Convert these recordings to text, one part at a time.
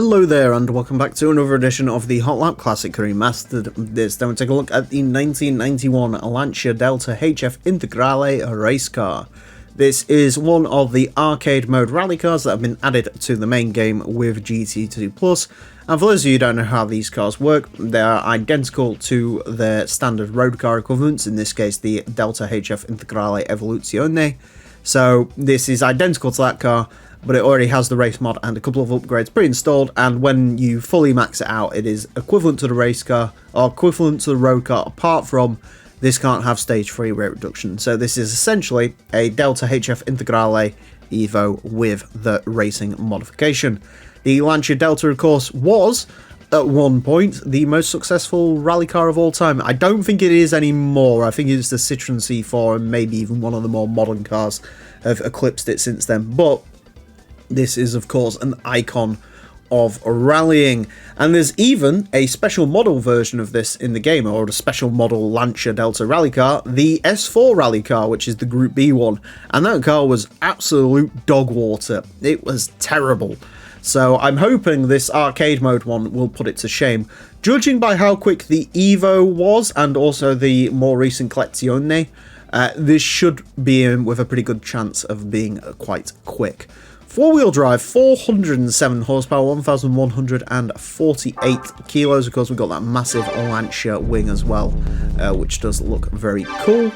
Hello there and welcome back to another edition of the Hot Lap Classic Remastered. This time we'll take a look at the 1991 Lancia Delta HF Integrale race car. This is one of the arcade mode rally cars that have been added to the main game with GT2+, and for those of you who don't know how these cars work, they are identical to their standard road car equivalents, in this case the Delta HF Integrale Evoluzione. So this is identical to that car, but it already has the race mod and a couple of upgrades pre-installed, and when you fully max it out, it is equivalent to the race car, or equivalent to the road car, apart from this can't have stage 3 rate reduction. So this is essentially a Delta HF Integrale Evo with the racing modification. The Lancia Delta, of course, was at one point the most successful rally car of all time. I don't think it is anymore. I think it's the Citroen C4 and maybe even one of the more modern cars have eclipsed it since then, but this is, of course, an icon of rallying, and there's even a special model version of this in the game, or a special model Lancia Delta rally car, the S4 rally car, which is the Group B one, and that car was absolute dog water. It was terrible. So I'm hoping this arcade mode one will put it to shame. Judging by how quick the Evo was, and also the more recent Collezione, this should be in with a pretty good chance of being quite quick. Four-wheel drive, 407 horsepower, 1,148 kilos. Of course, we've got that massive Lancia wing as well, which does look very cool.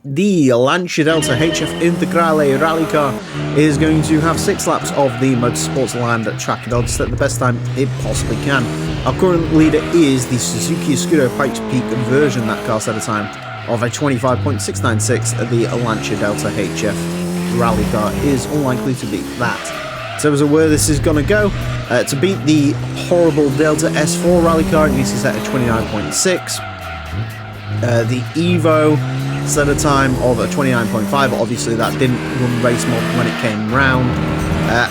The Lancia Delta HF Integrale rally car is going to have 6 laps of the Motorsports Land track in order to set the best time it possibly can. Our current leader is the Suzuki Scudo Pikes Peak version. That car set a time of a 25.696. The Lancia Delta HF rally car is unlikely to beat that. So as to where this is going to go, to beat the horrible Delta S4 rally car, it needs to set a 29.6. The Evo set a time of a 29.5, obviously that didn't run race mode when it came round,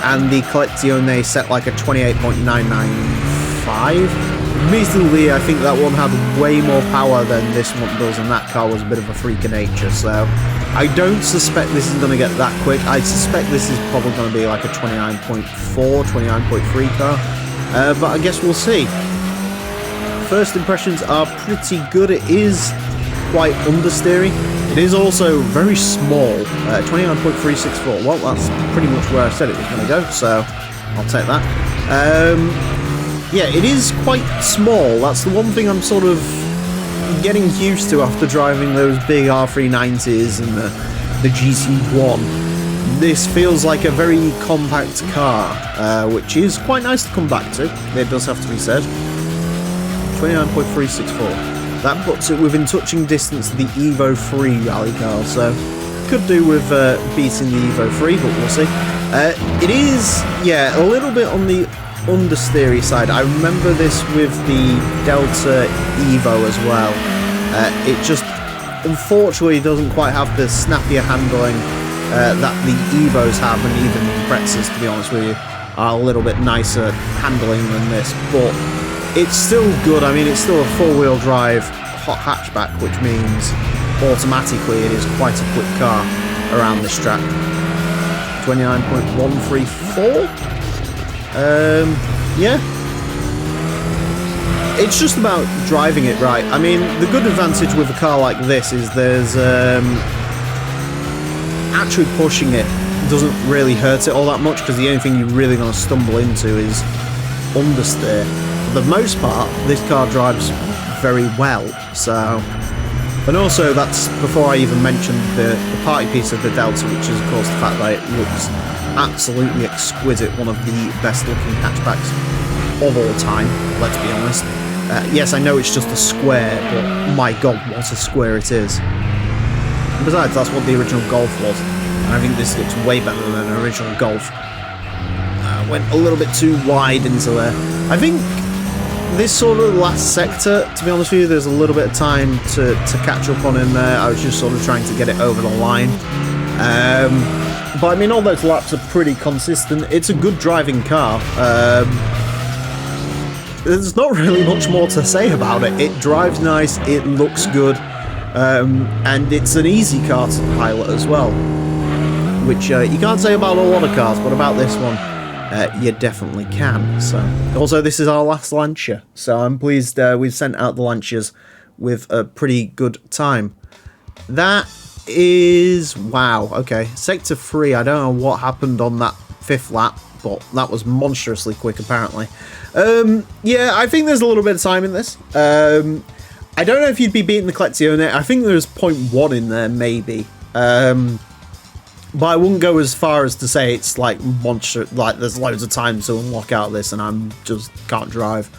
and the Collezione set like a 28.995. Admittedly, I think that one had way more power than this one does, and that car was a bit of a freak of nature, so I don't suspect this is going to get that quick. I suspect this is probably going to be like a 29.4, 29.3 car, but I guess we'll see. First impressions are pretty good. It is quite understeery. It is also very small, 29.364. Well, that's pretty much where I said it was going to go, so I'll take that. Yeah, it is quite small. That's the one thing I'm sort of getting used to after driving those big R390s and the GT1. This feels like a very compact car, which is quite nice to come back to. It does have to be said. 29.364. That puts it within touching distance of the Evo 3 rally car, so could do with beating the Evo 3, but we'll see. It is, yeah, a little bit on the understeery side. I remember this with the Delta Evo as well. It just unfortunately doesn't quite have the snappier handling that the Evos have, and even Bretzers, to be honest with you, are a little bit nicer handling than this, but it's still good. I mean, it's still a four-wheel drive hot hatchback, which means automatically it is quite a quick car around this track. 29.134. Yeah. It's just about driving it right. I mean, the good advantage with a car like this is there's actually pushing it doesn't really hurt it all that much, because the only thing you're really going to stumble into is understeer. For the most part, this car drives very well, so... And also, that's before I even mentioned the party piece of the Delta, which is, of course, the fact that it looks absolutely exquisite, one of the best-looking hatchbacks of all time, let's be honest. Yes, I know it's just a square, but my god, what a square it is. And besides, that's what the original Golf was, and I think this looks way better than an original Golf. Went a little bit too wide into there. I think this sort of last sector, to be honest with you, there's a little bit of time to catch up on in there. I was just sort of trying to get it over the line. But I mean, all those laps are pretty consistent. It's a good driving car. There's not really much more to say about it. It drives nice, it looks good, and it's an easy car to pilot as well, which you can't say about a lot of cars, but about this one, you definitely can. So, also, this is our last Lancia, so I'm pleased we've sent out the Lancias with a pretty good time. That is... wow, okay. Sector 3, I don't know what happened on that 5th lap, but that was monstrously quick, apparently. Yeah, I think there's a little bit of time in this. I don't know if you'd be beating the Collezione. I think there's 0.1 in there, maybe. But I wouldn't go as far as to say it's like monster, like there's loads of time to unlock out this and I'm just can't drive.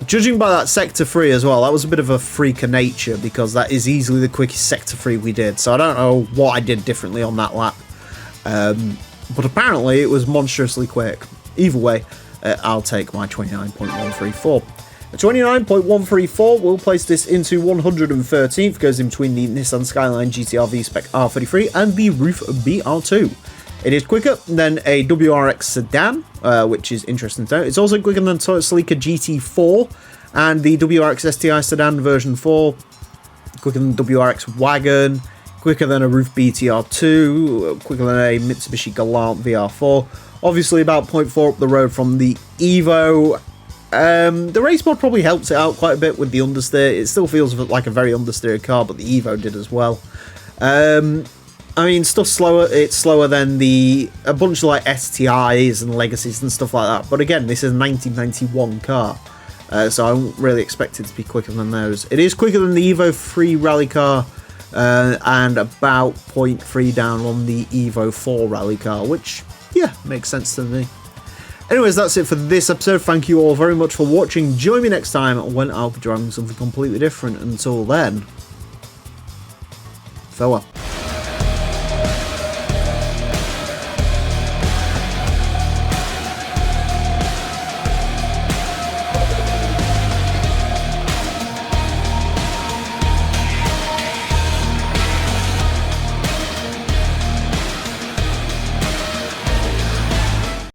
Judging by that Sector 3 as well, that was a bit of a freak of nature because that is easily the quickest Sector 3 we did. So I don't know what I did differently on that lap. But apparently it was monstrously quick. Either way, I'll take my 29.134. The 29.134 will place this into 113th, goes in between the Nissan Skyline GTR V-Spec R33 and the Roof BR2. It is quicker than a WRX sedan, which is interesting to note. It's also quicker than Toyota Celica GT4 and the WRX STI sedan version 4, quicker than WRX wagon, quicker than a Roof BTR2, quicker than a Mitsubishi Galant VR4. Obviously about 0.4 up the road from the Evo. The race mod probably helps it out quite a bit with the understeer. It still feels like a very understeered car, but the Evo did as well. I mean, stuff's slower. It's slower than a bunch of like STIs and Legacies and stuff like that. But again, this is a 1991 car, so I wouldn't really expect it to be quicker than those. It is quicker than the Evo 3 rally car, and about 0.3 down on the Evo 4 rally car, which, yeah, makes sense to me. Anyways, that's it for this episode. Thank you all very much for watching. Join me next time when I'll be driving something completely different. Until then, farewell.